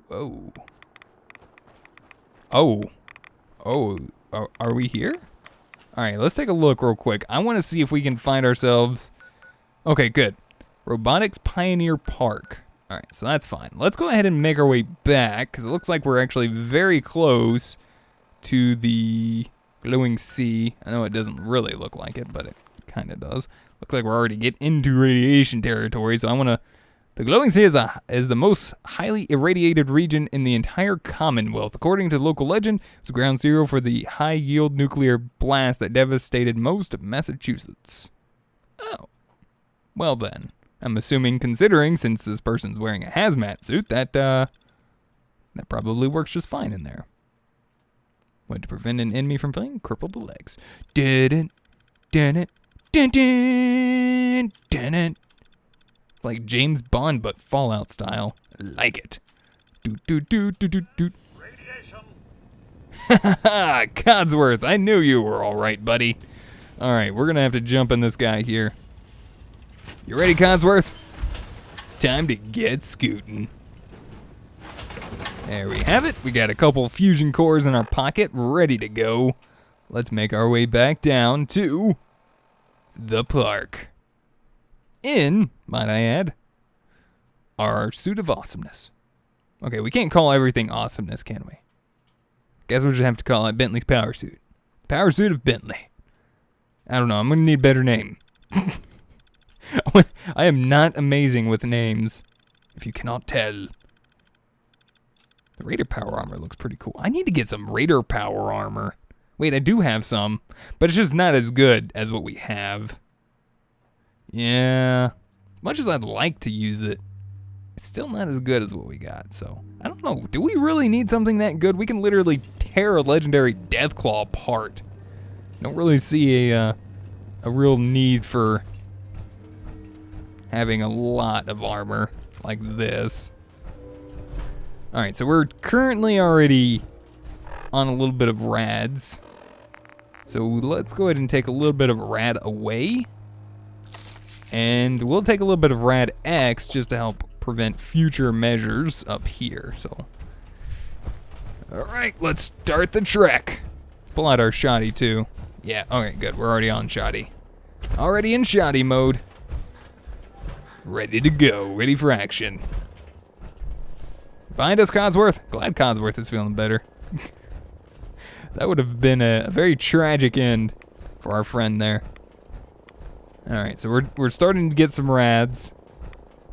Whoa. Oh. Oh. Are we here? All right, let's take a look real quick. I want to see if we can find ourselves... Okay, good. Robotics Pioneer Park. All right, so that's fine. Let's go ahead and make our way back, because it looks like we're actually very close to the glowing sea. I know it doesn't really look like it, but it kind of does. Looks like we're already getting into radiation territory, so I want to... The glowing sea is the most highly irradiated region in the entire Commonwealth. According to local legend, it's ground zero for the high-yield nuclear blast that devastated most of Massachusetts. Oh. Well then. I'm assuming, considering, since this person's wearing a hazmat suit, that probably works just fine in there. What, to prevent an enemy from fleeing? Cripple the legs. Didn't. It's like James Bond, but Fallout style. I like it. Radiation. Haha, Codsworth, I knew you were all right, buddy. All right, we're gonna have to jump in this guy here. You ready, Codsworth? It's time to get scooting. There we have it. We got a couple fusion cores in our pocket, ready to go. Let's make our way back down to the park. In, might I add, our suit of awesomeness. Okay, we can't call everything awesomeness, can we? Guess we'll just have to call it Bentley's power suit. Power suit of Bentley. I don't know, I'm gonna need a better name. I am not amazing with names, if you cannot tell. The Raider power armor looks pretty cool. I need to get some Raider power armor. Wait, I do have some, but it's just not as good as what we have. Yeah, as much as I'd like to use it, it's still not as good as what we got, so I don't know. Do we really need something that good? We can literally tear a legendary Deathclaw apart. Don't really see a real need for having a lot of armor like this. All right, so we're currently already on a little bit of rads. So let's go ahead and take a little bit of rad away. And we'll take a little bit of rad X just to help prevent future measures up here, so. All right, let's start the trek. Pull out our shoddy too. Yeah, okay, good, we're already on shoddy. Already in shoddy mode. Ready to go, ready for action. Find us, Codsworth. Glad Codsworth is feeling better. That would have been a very tragic end for our friend there. All right, so we're starting to get some rads.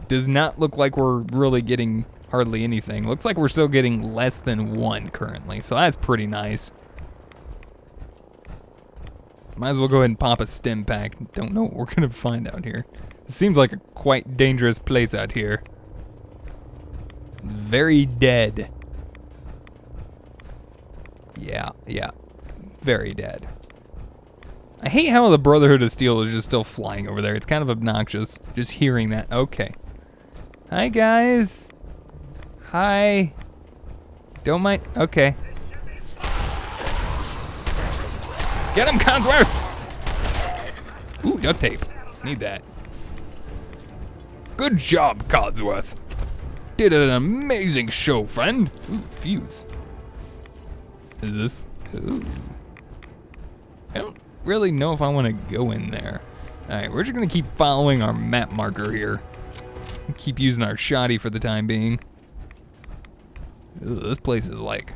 Does not look like we're really getting hardly anything. Looks like we're still getting less than 1 currently, so that's pretty nice. Might as well go ahead and pop a stim pack. Don't know what we're gonna find out here. It seems like a quite dangerous place out here. Very dead. Yeah, very dead. I hate how the Brotherhood of Steel is just still flying over there. It's kind of obnoxious just hearing that. Okay. Hi, guys. Hi. Don't mind. Okay. Get him, Codsworth! Ooh, duct tape. Need that. Good job, Codsworth. Did an amazing show, friend. Ooh, fuse. Is this? Ooh. I don't really know if I want to go in there. All right, we're just gonna keep following our map marker here. Keep using our shoddy for the time being. Ooh, this place is like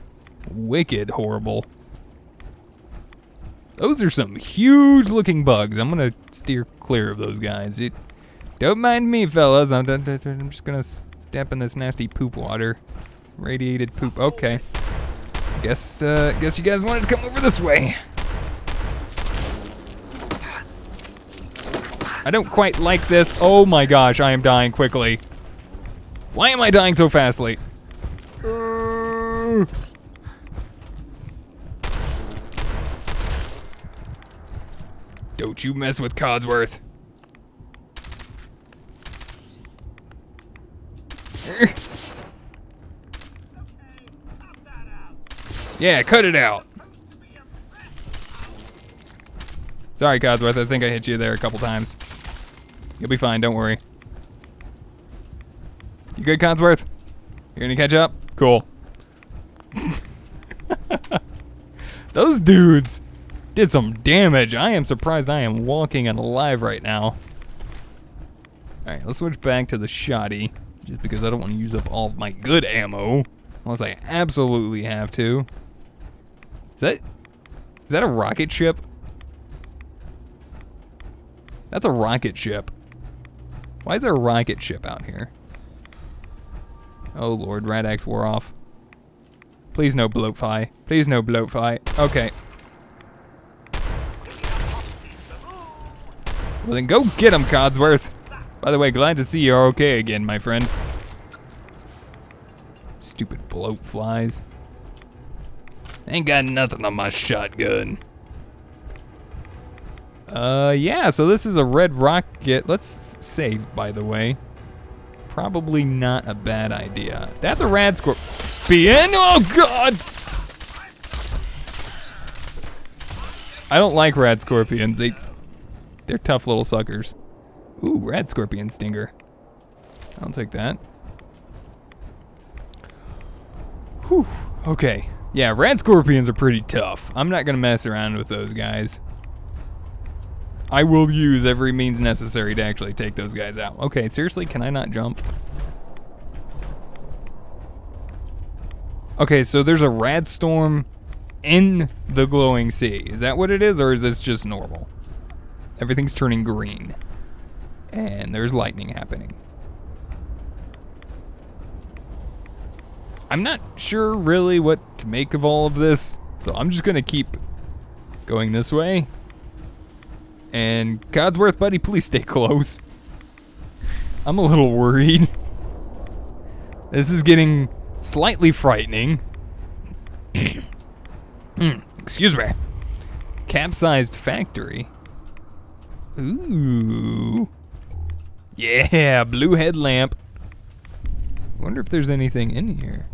wicked horrible. Those are some huge looking bugs. I'm gonna steer clear of those guys. Don't mind me, fellas. I'm just gonna step in this nasty poop water. Radiated poop. Okay. Guess you guys wanted to come over this way. I don't quite like this. Oh my gosh, I am dying quickly. Why am I dying so fastly? Don't you mess with Codsworth. Yeah, cut it out. Sorry, Codsworth, I think I hit you there a couple times. You'll be fine, don't worry. You good, Codsworth? You're gonna catch up? Cool. Those dudes did some damage. I am surprised I am walking and alive right now. Alright, let's switch back to the shotty. Just because I don't want to use up all of my good ammo. Unless I absolutely have to. Is that a rocket ship? That's a rocket ship. Why is there a rocket ship out here? Oh lord, Rat Axe wore off. Please no bloatfly. Please no bloatfly. Okay. Well then go get him, Codsworth. By the way, glad to see you're okay again, my friend. Stupid bloatflies. Ain't got nothing on my shotgun. Yeah, so this is a red rocket. Let's save, by the way. Probably not a bad idea. That's a rad scorpion. Oh, God! I don't like rad scorpions. They're tough little suckers. Ooh, rad scorpion stinger. I'll take that. Whew. Okay. Yeah, rad scorpions are pretty tough. I'm not gonna mess around with those guys. I will use every means necessary to actually take those guys out. Okay, seriously, can I not jump? Okay, so there's a rad storm in the glowing sea. Is that what it is, or is this just normal? Everything's turning green. And there's lightning happening. I'm not sure really what to make of all of this, so I'm just gonna keep going this way. And Codsworth, buddy, please stay close. I'm a little worried. This is getting slightly frightening. Excuse me. Capsized factory. Ooh. Yeah, blue headlamp. Wonder if there's anything in here.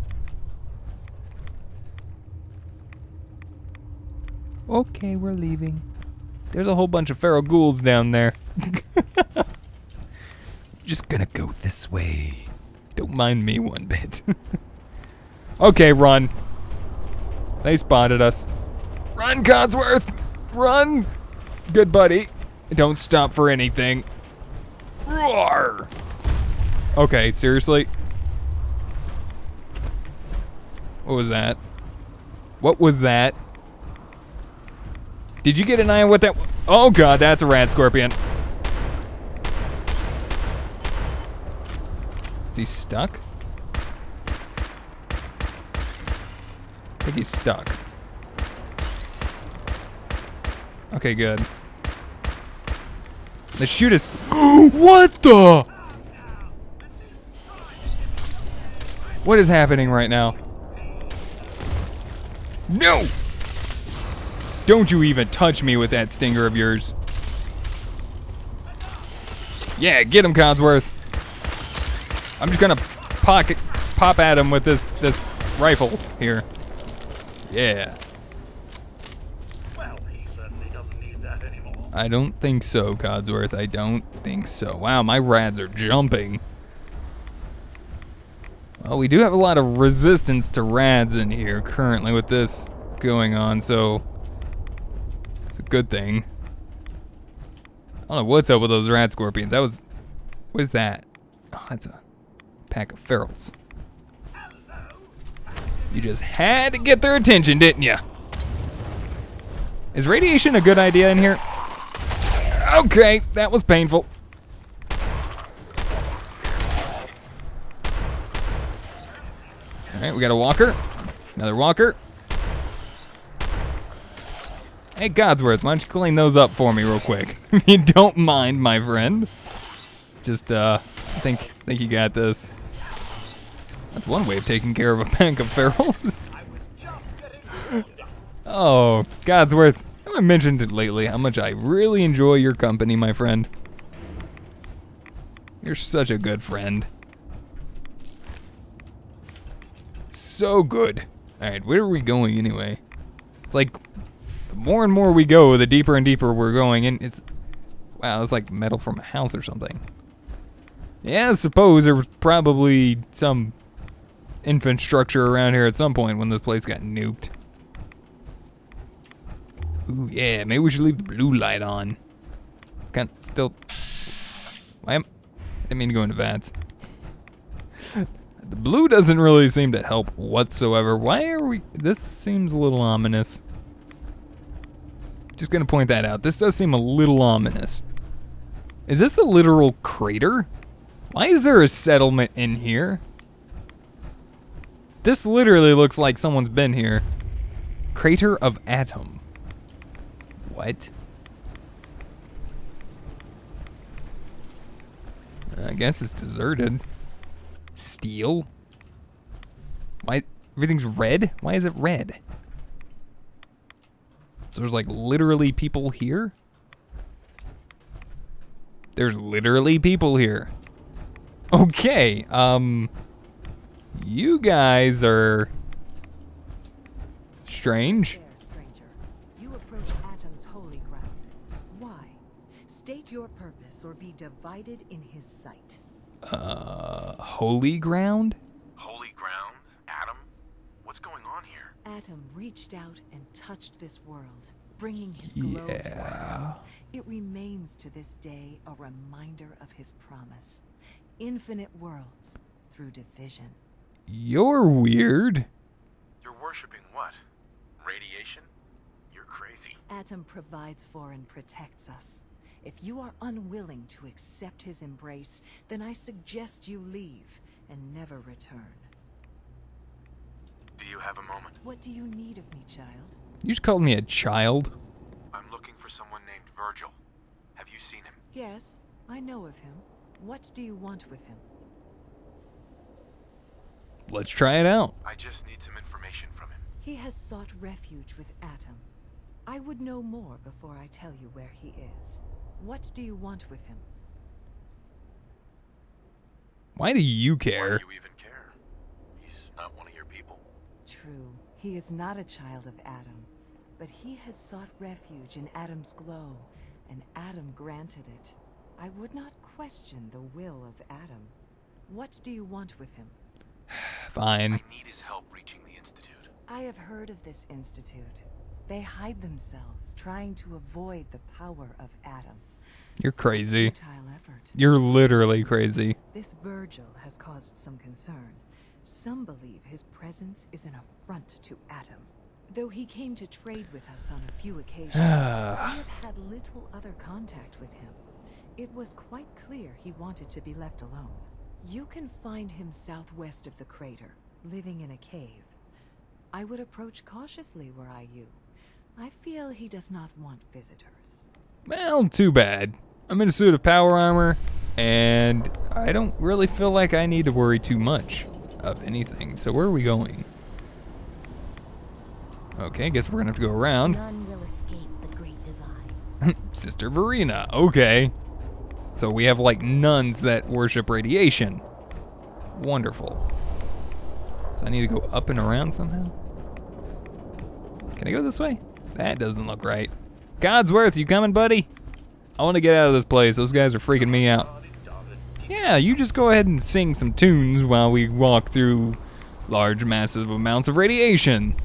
Okay, we're leaving. There's a whole bunch of feral ghouls down there. Just gonna go this way. Don't mind me one bit. Okay, run. They spotted us. Run, Codsworth! Run! Good buddy. Don't stop for anything. Roar! Okay, seriously? What was that? What was that? Did you get an eye on what that? Oh god, that's a rat scorpion. Is he stuck? I think he's stuck. Okay, good. Let's shoot us. What the? What is happening right now? No! Don't you even touch me with that stinger of yours. Yeah, get him, Codsworth. I'm just gonna pop at him with this rifle here. Yeah. Well, he certainly doesn't need that anymore. I don't think so, Codsworth. I don't think so. Wow, my rads are jumping. Well, we do have a lot of resistance to rads in here currently with this going on, so it's a good thing. I don't know what's up with those rat scorpions. That was, what is that? Oh, that's a pack of ferals. You just had to get their attention, didn't you? Is radiation a good idea in here? Okay, that was painful. All right, we got a walker. Another walker. Hey, Codsworth, why don't you clean those up for me real quick? If you don't mind, my friend. Just, I think you got this. That's one way of taking care of a pack of ferals. Oh, Codsworth, I mentioned it lately how much I really enjoy your company, my friend. You're such a good friend. So good. Alright, where are we going anyway? It's like, the more and more we go, the deeper and deeper we're going, and it's, wow, it's like metal from a house or something. Yeah, I suppose there was probably some infrastructure around here at some point when this place got nuked. Ooh, yeah, maybe we should leave the blue light on. Can't still. I didn't mean to go into vats. The blue doesn't really seem to help whatsoever. Why are we? This seems a little ominous. Just gonna point that out. This does seem a little ominous. Is this the literal crater? Why is there a settlement in here? This literally looks like someone's been here. Crater of Atom. What? I guess it's deserted. Steel? Why? Everything's red? Why is it red? So there's like literally people here? There's literally people here. Okay, you guys are strange. There, stranger. You approach Atom's holy ground. Why? State your purpose or be divided in his sight. Holy ground? Holy ground? Atom? What's going on here? Atom reached out and touched this world, bringing his glow to us. It remains to this day a reminder of his promise. Infinite worlds through division. You're weird. You're worshipping what? Radiation? You're crazy. Atom provides for and protects us. If you are unwilling to accept his embrace, then I suggest you leave and never return. Do you have a moment? What do you need of me, child? You just called me a child. I'm looking for someone named Virgil. Have you seen him? Yes, I know of him. What do you want with him? Let's try it out. I just need some information from him. He has sought refuge with Atom. I would know more before I tell you where he is. What do you want with him? Why do you Why care? do you even care? He's not one of your people. True, he is not a child of Atom, but he has sought refuge in Atom's glow, and Atom granted it. I would not question the will of Atom. What do you want with him? Fine. I need his help reaching the Institute. I have heard of this institute. They hide themselves, trying to avoid the power of Atom. You're crazy. Futile effort. You're literally crazy. This Virgil has caused some concern. Some believe his presence is an affront to Atom. Though he came to trade with us on a few occasions, we have had little other contact with him. It was quite clear he wanted to be left alone. You can find him southwest of the crater, living in a cave. I would approach cautiously were I you. I feel he does not want visitors. Well, too bad. I'm in a suit of power armor, and I don't really feel like I need to worry too much of anything. So where are we going? Okay, guess we're gonna have to go around. None will escape the Great Divide. Sister Verena, okay. So we have like nuns that worship radiation. Wonderful. So I need to go up and around somehow? Can I go this way? That doesn't look right. Godsworth, you coming, buddy? I want to get out of this place. Those guys are freaking me out. Yeah, you just go ahead and sing some tunes while we walk through large, massive amounts of radiation.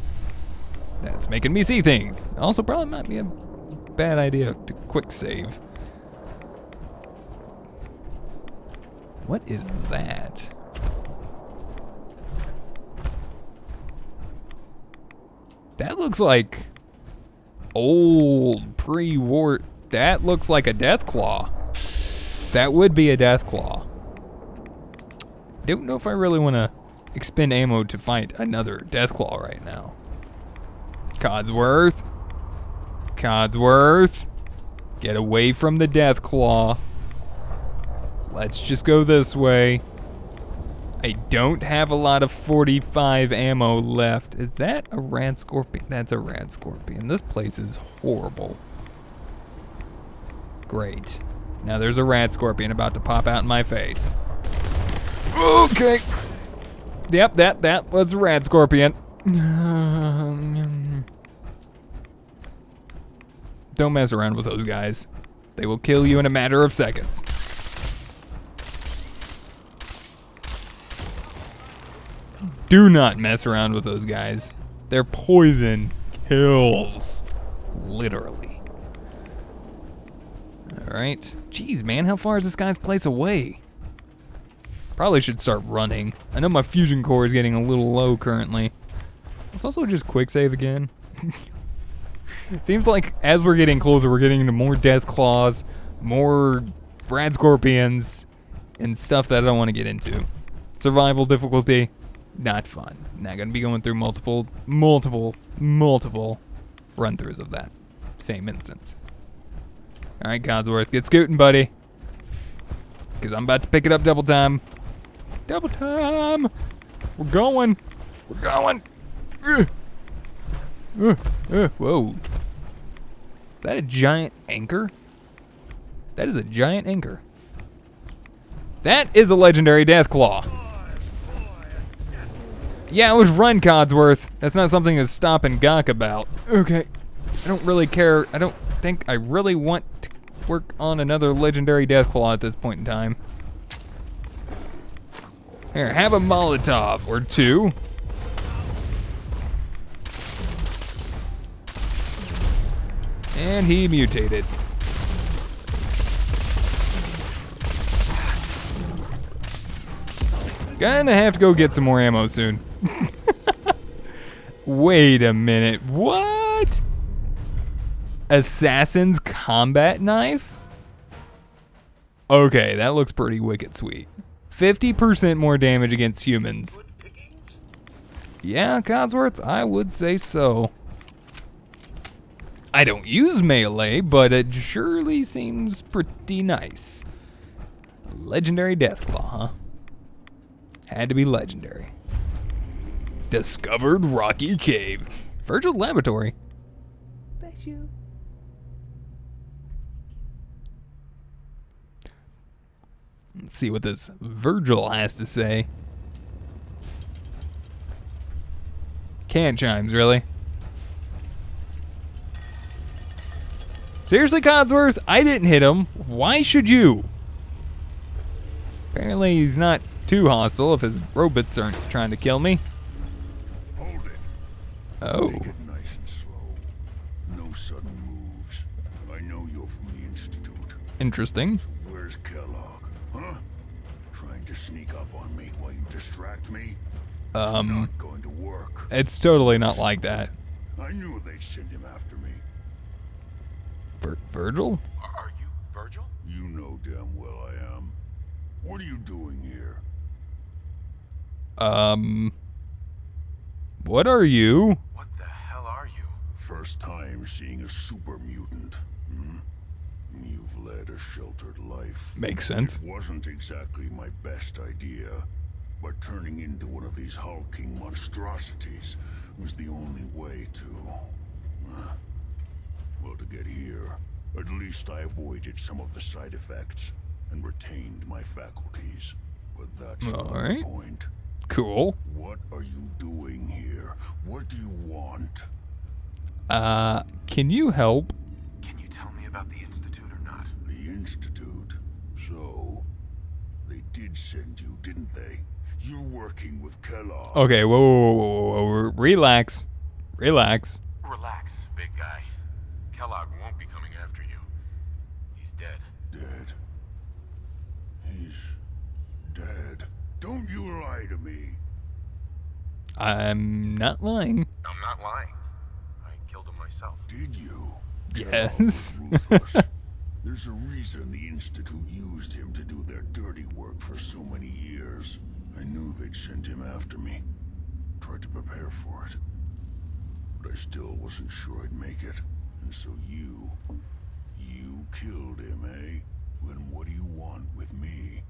That's making me see things. Also, probably might be a bad idea to quick save. What is that? That looks like old pre-war. That looks like a death claw. That would be a death claw. Don't know if I really want to expend ammo to fight another death claw right now. Codsworth. Codsworth. Get away from the death claw. Let's just go this way. I don't have a lot of 45 ammo left. Is that a rad scorpion? That's a rad scorpion. This place is horrible. Great. Now there's a rad scorpion about to pop out in my face. Okay. Yep, that was a rad scorpion. Don't mess around with those guys. They will kill you in a matter of seconds. Do not mess around with those guys. Their poison kills. Literally. Alright. Jeez, man, how far is this guy's place away? Probably should start running. I know my fusion core is getting a little low currently. Let's also just quick save again. It seems like as we're getting closer, we're getting into more death claws, more rad scorpions, and stuff that I don't want to get into. Survival difficulty, not fun. Not gonna be going through multiple run-throughs of that same instance. All right, Codsworth, get scooting, buddy, because I'm about to pick it up double time. Double time. We're going. We're going. Whoa. Is that a giant anchor? That is a giant anchor. That is a legendary Deathclaw. Yeah, it was run, Codsworth. That's not something to stop and gawk about. Okay. I don't really care. I don't think I really want to work on another legendary Deathclaw at this point in time. Here, have a Molotov or two. And he mutated. Gonna have to go get some more ammo soon. Wait a minute, what? Assassin's combat knife? Okay, that looks pretty wicked sweet. 50% more damage against humans. Yeah, Codsworth, I would say so. I don't use melee, but it surely seems pretty nice. Legendary Deathclaw, huh? Had to be legendary. Discovered Rocky Cave. Virgil's laboratory. Bless you. Let's see what this Virgil has to say. Can chimes, really? Seriously, Codsworth? I didn't hit him. Why should you? Apparently he's not too hostile if his robots aren't trying to kill me. Hold it. Oh. Take it nice and slow. No sudden moves. I know you're from the Institute. Interesting. So where's Kellogg? Huh? Trying to sneak up on me while you distract me? It's not going to work. It's totally not like that. I knew they'd send him after me. Virgil? Are you Virgil? You know damn well I am. What are you doing here? What are you? What the hell are you? First time seeing a super mutant. Hmm? You've led a sheltered life. Makes sense. It wasn't exactly my best idea, but turning into one of these hulking monstrosities was the only way to... well, to get here, at least I avoided some of the side effects and retained my faculties. But that's not the point. Cool. What are you doing here? What do you want? Can you help? Can you tell me about the Institute or not? The Institute? So, they did send you, didn't they? You're working with Kellogg. Okay, whoa. Relax. Relax, big guy. Kellogg won't be coming after you. He's dead. Dead? He's dead. Don't you lie to me. I'm not lying. I'm not lying. I killed him myself. Did you? Yes. Kellogg was ruthless. There's a reason the Institute used him to do their dirty work for so many years. I knew they'd send him after me. Tried to prepare for it. But I still wasn't sure I'd make it. And so you killed him, eh? Then what do you want with me?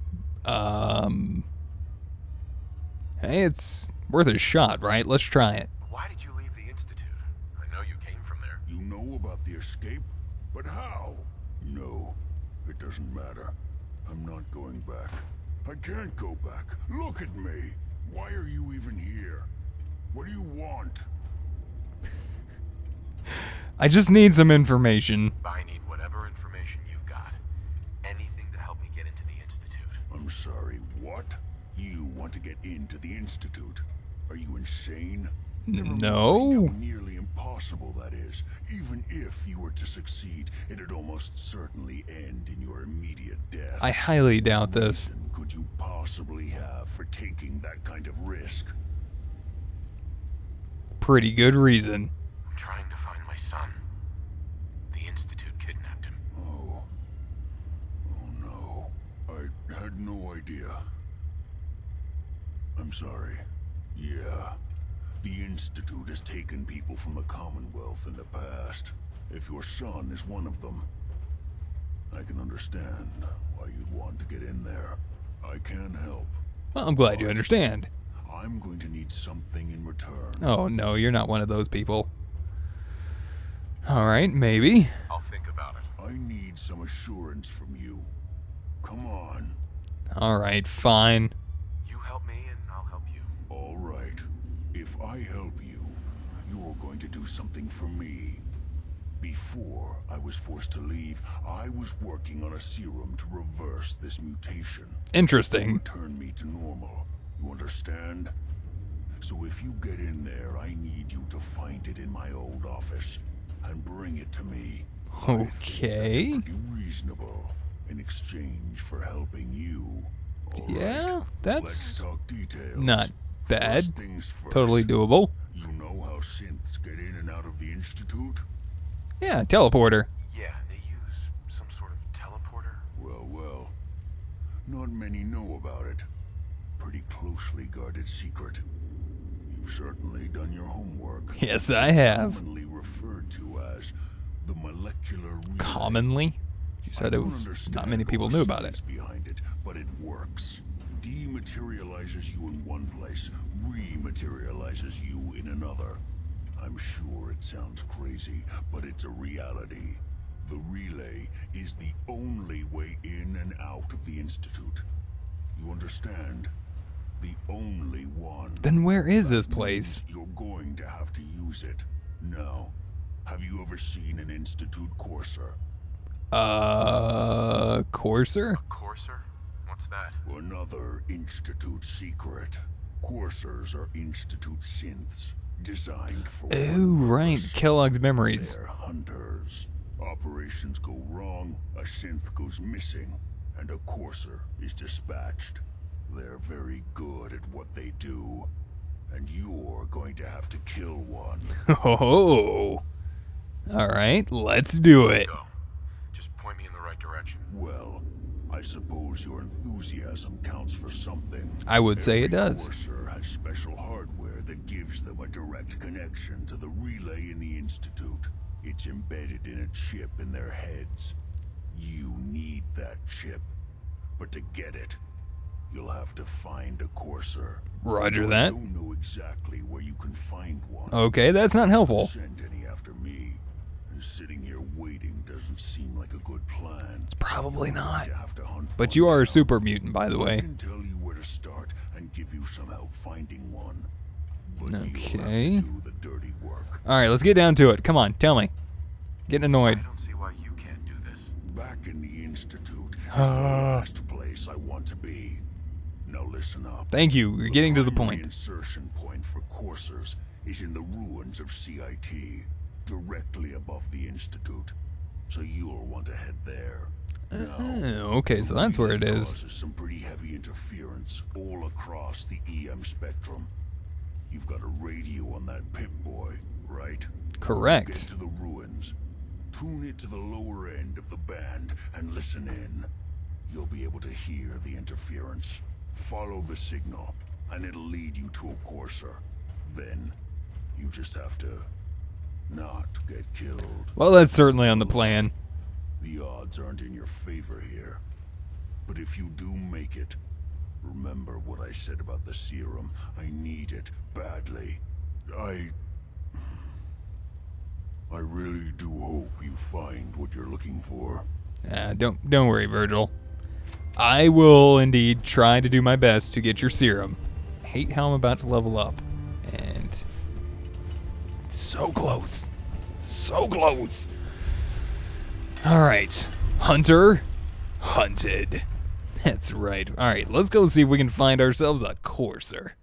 Hey, it's worth a shot, right? Let's try it. Why did you leave the Institute? I know you came from there. You know about the escape? But how? No, it doesn't matter. I'm not going back. I can't go back. Look at me. Why are you even here? What do you want? I just need some information. I need whatever information you've got. Anything to help me get into the Institute. I'm sorry, what? You want to get into the Institute? Are you insane? No. Never mind how nearly impossible that is. Even if you were to succeed, it'd almost certainly end in your immediate death. I highly doubt this. What reason could you possibly have for taking that kind of risk? Pretty good reason. I'm trying to find my son. The Institute kidnapped him. Oh. Oh no. I had no idea. I'm sorry. Yeah. The Institute has taken people from the Commonwealth in the past. If your son is one of them, I can understand why you'd want to get in there. I can help. Well, I'm glad you understand. I'm going to need something in return. Oh, no, you're not one of those people. All right, maybe. I'll think about it. I need some assurance from you. Come on. All right, fine. You help me and I'll help you. All right. If I help you, you're going to do something for me. Before I was forced to leave, I was working on a serum to reverse this mutation. Interesting. Return me to normal. You understand? So if you get in there, I need you to find it in my old office and bring it to me. I think Okay. that's pretty reasonable in exchange for helping you. All Yeah, right, let's that's talk details. not bad. First things first. Totally doable. You know how synths get in and out of the Institute? Yeah, teleporter. Yeah, they use some sort of teleporter. Well. Not many know about it. Pretty closely guarded secret. You've certainly done your homework. Yes, I have. Commonly referred to as the molecular relay. Commonly? You said I it don't was not understand many people all knew about science it. behind it, but it works. Dematerializes you in one place, rematerializes you in another. I'm sure it sounds crazy, but it's a reality. The relay is the only way in and out of the Institute. You understand? The only one. Then where is That this place? means you're going to have to use it. Now, have you ever seen an Institute courser? Courser? Courser? What's that? Another Institute secret. Coursers are Institute synths, designed for Oh, one right. purpose. Kellogg's Memories. They're hunters. Operations go wrong, a synth goes missing, and a courser is dispatched. They're very good at what they do, and you're going to have to kill one. Oh. All right, let's do it. Go. Just point me in the right direction. Well, I suppose your enthusiasm counts for something. I would say it Every does. Courser has special hardware that gives them a direct connection to the relay in the Institute. It's embedded in a chip in their heads. You need that chip. But to get it, you'll have to find a courser. Roger I that. don't know exactly where you can find one. Okay, that's not helpful. Send any after me. And sitting here waiting doesn't seem like a good plan. It's probably not. You have to hunt But one you are a down. super mutant, by the I way. can tell you where to start and give you some help finding one. But you'll have Okay. to do the dirty work. All right, let's get down to it. Come on, tell me. Getting I annoyed. don't see why you can't do this. Back in the Institute is the last place I want to be. Now listen up. Thank you. You're getting to the primary point. insertion point for coursers is in the ruins of CIT, directly above the Institute. So you'll want to head there. Okay, so that's where it relay is. Causes some pretty heavy interference all across the EM spectrum. You've got a radio on that Pip-Boy, right? Get Correct. to the ruins. Tune it to the lower end of the band and listen in. You'll be able to hear the interference. Follow the signal, and it'll lead you to a courser. Then, you just have to not get killed. Well, that's certainly on the plan. The odds aren't in your favor here. But if you do make it, remember what I said about the serum. I need it badly. I really do hope you find what you're looking for. Don't worry, Virgil. I will indeed try to do my best to get your serum. I hate how I'm about to level up. And it's so close. So close. Alright. Hunter. Hunted. That's right. Alright, let's go see if we can find ourselves a courser.